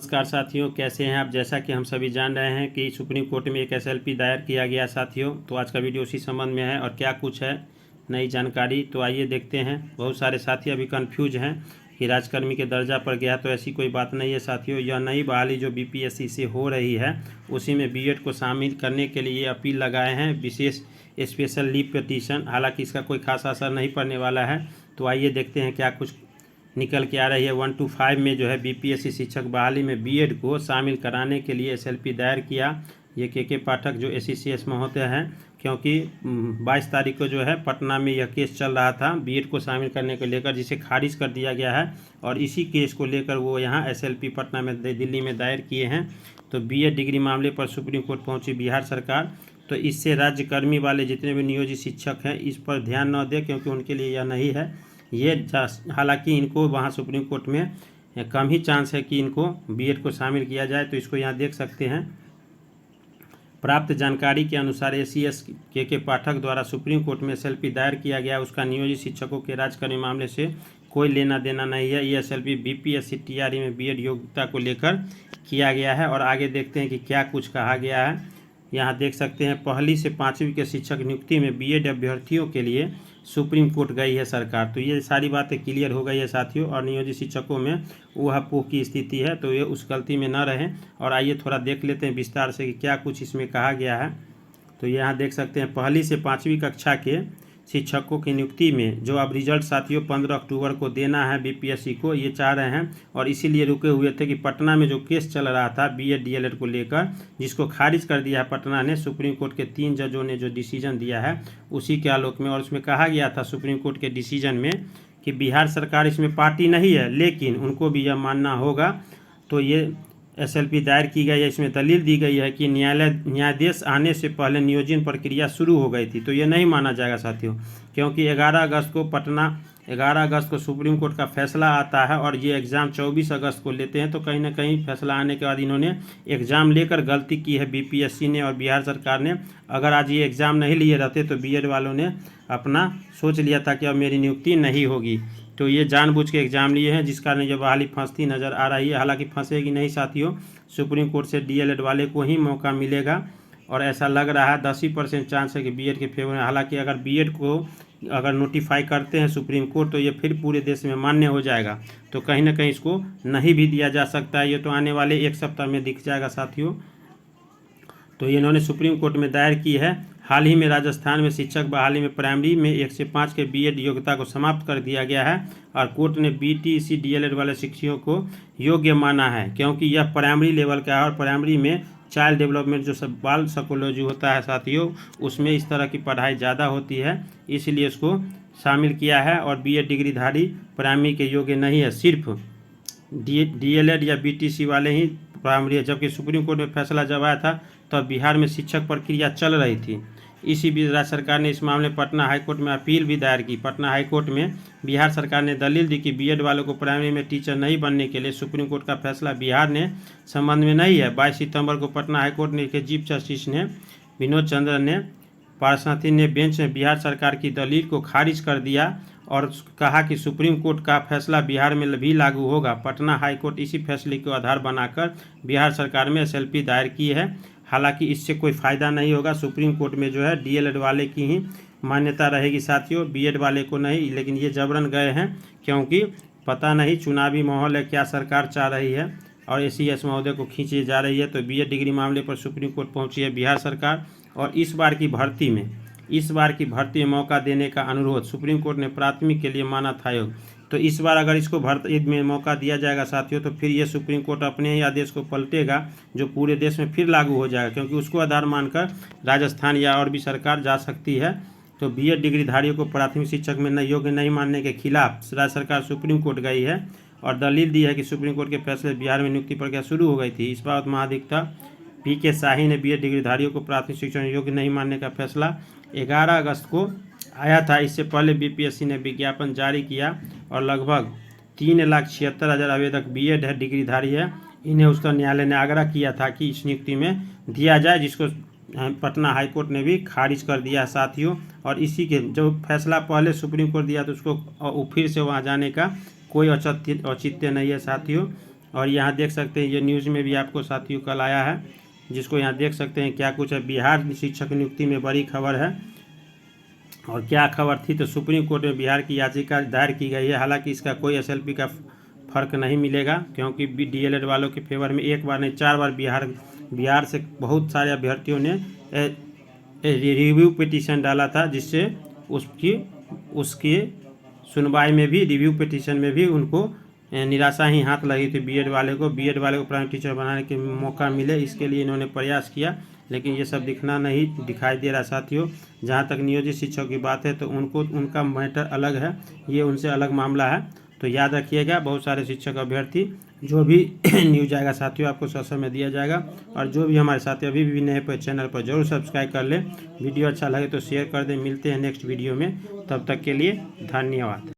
नमस्कार साथियों, कैसे हैं आप। जैसा कि हम सभी जान रहे हैं कि सुप्रीम कोर्ट में एक एसएलपी दायर किया गया साथियों, तो आज का वीडियो उसी संबंध में है और क्या कुछ है नई जानकारी, तो आइए देखते हैं। बहुत सारे साथी अभी कंफ्यूज हैं कि राजकर्मी के दर्जा पर गया, तो ऐसी कोई बात नहीं है साथियों। यह नई बहाली जो बीपीएससी से हो रही है उसी में बीएड को शामिल करने के लिए अपील लगाए हैं, विशेष स्पेशल लीव पिटीशन। हालांकि इसका कोई खास असर नहीं पड़ने वाला है, तो आइए देखते हैं क्या कुछ निकल के आ रही है। 1 to 5 में जो है बीपीएससी शिक्षक बहाली में बीएड को शामिल कराने के लिए एसएलपी दायर किया। ये के पाठक जो एसीसीएस में होते हैं, क्योंकि 22 तारीख को जो है पटना में यह केस चल रहा था बीएड को शामिल करने को लेकर, जिसे खारिज कर दिया गया है। और इसी केस को लेकर वो यहाँ एसएलपी पटना में दिल्ली में दायर किए हैं। तो बीएड डिग्री मामले पर सुप्रीम कोर्ट पहुँची बिहार सरकार। तो इससे राज्यकर्मी वाले जितने भी नियोजित शिक्षक हैं इस पर ध्यान न दें, क्योंकि उनके लिए यह नहीं है। ये हालांकि इनको वहाँ सुप्रीम कोर्ट में कम ही चांस है कि इनको बीएड को शामिल किया जाए। तो इसको यहाँ देख सकते हैं। प्राप्त जानकारी के अनुसार एसीएस के पाठक द्वारा सुप्रीम कोर्ट में एसएलपी दायर किया गया, उसका नियोजित शिक्षकों के राजकर्मी मामले से कोई लेना देना नहीं है। ये एसएलपी बीपीएससी टीआरई में बीएड योग्यता को लेकर किया गया है। और आगे देखते हैं कि क्या कुछ कहा गया है। यहाँ देख सकते हैं, पहली से 5वीं के शिक्षक नियुक्ति में बीएड अभ्यर्थियों के लिए सुप्रीम कोर्ट गई है सरकार। तो ये सारी बातें क्लियर हो गई है साथियों। और नियोजित शिक्षकों में ऊहापोह की स्थिति है, तो ये उस गलती में न रहें। और आइए थोड़ा देख लेते हैं विस्तार से कि क्या कुछ इसमें कहा गया है। तो यहाँ देख सकते हैं, पहली से 5वीं कक्षा के शिक्षकों की नियुक्ति में जो अब रिजल्ट साथियों 15 अक्टूबर को देना है बीपीएससी को, ये चाह रहे हैं। और इसीलिए रुके हुए थे कि पटना में जो केस चल रहा था बीएड डीएलएड को लेकर, जिसको खारिज कर दिया पटना ने, सुप्रीम कोर्ट के 3 जजों ने जो डिसीजन दिया है उसी के आलोक में। और उसमें कहा गया था सुप्रीम कोर्ट के डिसीजन में कि बिहार सरकार इसमें पार्टी नहीं है, लेकिन उनको भी यह मानना होगा। तो ये एसएलपी दायर की गई है। इसमें दलील दी गई है कि न्यायाधीश आने से पहले नियोजन प्रक्रिया शुरू हो गई थी। तो ये नहीं माना जाएगा साथियों, क्योंकि 11 अगस्त को सुप्रीम कोर्ट का फैसला आता है और ये एग्ज़ाम 24 अगस्त को लेते हैं। तो कहीं ना कहीं फैसला आने के बाद इन्होंने एग्ज़ाम लेकर गलती की है बीपीएससी ने और बिहार सरकार ने। अगर आज ये एग्ज़ाम नहीं लिए रहते तो बीएड वालों ने अपना सोच लिया था कि अब मेरी नियुक्ति नहीं होगी। तो ये जानबूझ के एग्ज़ाम लिए हैं, जिस कारण ये बहाली फंसती नज़र आ रही है। हालांकि फंसेगी नहीं साथियों, सुप्रीम कोर्ट से डीएलएड वाले को ही मौका मिलेगा। और ऐसा लग रहा है 10% चांस है कि बीएड के फेवर में। हालांकि अगर बीएड को अगर नोटिफाई करते हैं सुप्रीम कोर्ट, तो ये फिर पूरे देश में मान्य हो जाएगा। तो कहीं ना कहीं इसको नहीं भी दिया जा सकता है। ये तो आने वाले 1 सप्ताह में दिख जाएगा साथियों। तो ये इन्होंने सुप्रीम कोर्ट में दायर की है। हाल ही में राजस्थान में शिक्षक बहाली में प्राइमरी में 1 से 5 के बीएड योग्यता को समाप्त कर दिया गया है। और कोर्ट ने बीटीसी डीएलएड वाले शिक्षकों को योग्य माना है, क्योंकि यह प्राइमरी लेवल का है। और प्राइमरी में चाइल्ड डेवलपमेंट जो सब बाल साइकोलॉजी होता है साथियों, उसमें इस तरह की पढ़ाई ज़्यादा होती है, इसलिए इसको शामिल किया है। और बीएड डिग्रीधारी प्राइमरी के योग्य नहीं है, सिर्फ डीएलएड या बीटीसी वाले ही प्राइमरी है। जबकि सुप्रीम कोर्ट में फैसला जब आया था तो बिहार में शिक्षक प्रक्रिया चल रही थी। इसी बीच राज्य सरकार ने इस मामले पटना हाईकोर्ट में अपील भी दायर की। पटना हाईकोर्ट में बिहार सरकार ने दलील दी कि बीएड वालों को प्राइमरी में टीचर नहीं बनने के लिए सुप्रीम कोर्ट का फैसला बिहार ने संबंध में नहीं है। 22 सितंबर को पटना हाईकोर्ट ने के चीफ जस्टिस ने विनोद चंद्र ने पारसाथी ने बेंच में बिहार सरकार की दलील को खारिज कर दिया और कहा कि सुप्रीम कोर्ट का फैसला बिहार में भी लागू होगा। पटना हाईकोर्ट इसी फैसले को आधार बनाकर बिहार सरकार में एसएलपी दायर की है। हालांकि इससे कोई फ़ायदा नहीं होगा। सुप्रीम कोर्ट में जो है डीएलएड वाले की ही मान्यता रहेगी साथियों, बीएड वाले को नहीं। लेकिन ये जबरन गए हैं, क्योंकि पता नहीं चुनावी माहौल है, क्या सरकार चाह रही है और एसीएस महोदय को खींची जा रही है। तो बीएड डिग्री मामले पर सुप्रीम कोर्ट पहुंची है बिहार सरकार। और इस बार की भर्ती में मौका देने का अनुरोध सुप्रीम कोर्ट ने प्राथमिक के लिए माना था आयोग। तो इस बार अगर इसको भर्ती में मौका दिया जाएगा साथियों, तो फिर ये सुप्रीम कोर्ट अपने ही आदेश को पलटेगा, जो पूरे देश में फिर लागू हो जाएगा, क्योंकि उसको आधार मानकर राजस्थान या और भी सरकार जा सकती है। तो बीएड डिग्रीधारियों को प्राथमिक शिक्षक में योग्य नहीं मानने के खिलाफ राज्य सरकार सुप्रीम कोर्ट गई है और दलील दी है कि सुप्रीम कोर्ट के फैसले बिहार में नियुक्ति प्रक्रिया शुरू हो गई थी। इस बात महाधिवक्ता पीके शाही ने बीएड डिग्रीधारियों को प्राथमिक शिक्षण योग्य नहीं मानने का फैसला 11 अगस्त को आया था। इससे पहले बीपीएससी ने विज्ञापन जारी किया और लगभग 3,76,000 आवेदक बीएड है डिग्रीधारी है, इन्हें उसका न्यायालय ने आग्रह किया था कि इस नियुक्ति में दिया जाए, जिसको पटना हाईकोर्ट ने भी खारिज कर दिया साथियों। और इसी के जो फैसला पहले सुप्रीम कोर्ट दिया तो उसको फिर से वहाँ जाने का कोई औचित्य नहीं है साथियों। और यहाँ देख सकते हैं ये न्यूज़ में भी आपको साथियों कल आया है, जिसको यहाँ देख सकते हैं क्या कुछ है। बिहार शिक्षक नियुक्ति में बड़ी खबर है। और क्या खबर थी, तो सुप्रीम कोर्ट में बिहार की याचिका दायर की गई है। हालांकि इसका कोई एसएलपी का फ़र्क नहीं मिलेगा, क्योंकि डीएलएड वालों के फेवर में एक बार नहीं 4 बार बिहार से बहुत सारे अभ्यर्थियों ने रिव्यू पिटीशन डाला था, जिससे उसकी सुनवाई में भी, रिव्यू पिटीशन में भी उनको निराशा ही हाथ लगी थी। बीएड वाले को प्राइमरी टीचर बनाने के मौका मिले, इसके लिए इन्होंने प्रयास किया, लेकिन ये सब दिखाई दे रहा साथियों। जहाँ तक नियोजित शिक्षक की बात है तो उनका मैटर अलग है, ये उनसे अलग मामला है। तो याद रखिएगा, बहुत सारे शिक्षक अभ्यर्थी, जो भी न्यूज आएगा साथियों आपको ससर में दिया जाएगा। और जो भी हमारे साथी अभी भी नए पर चैनल पर जरूर सब्सक्राइब कर लें। वीडियो अच्छा लगे तो शेयर कर दें। मिलते हैं नेक्स्ट वीडियो में, तब तक के लिए धन्यवाद।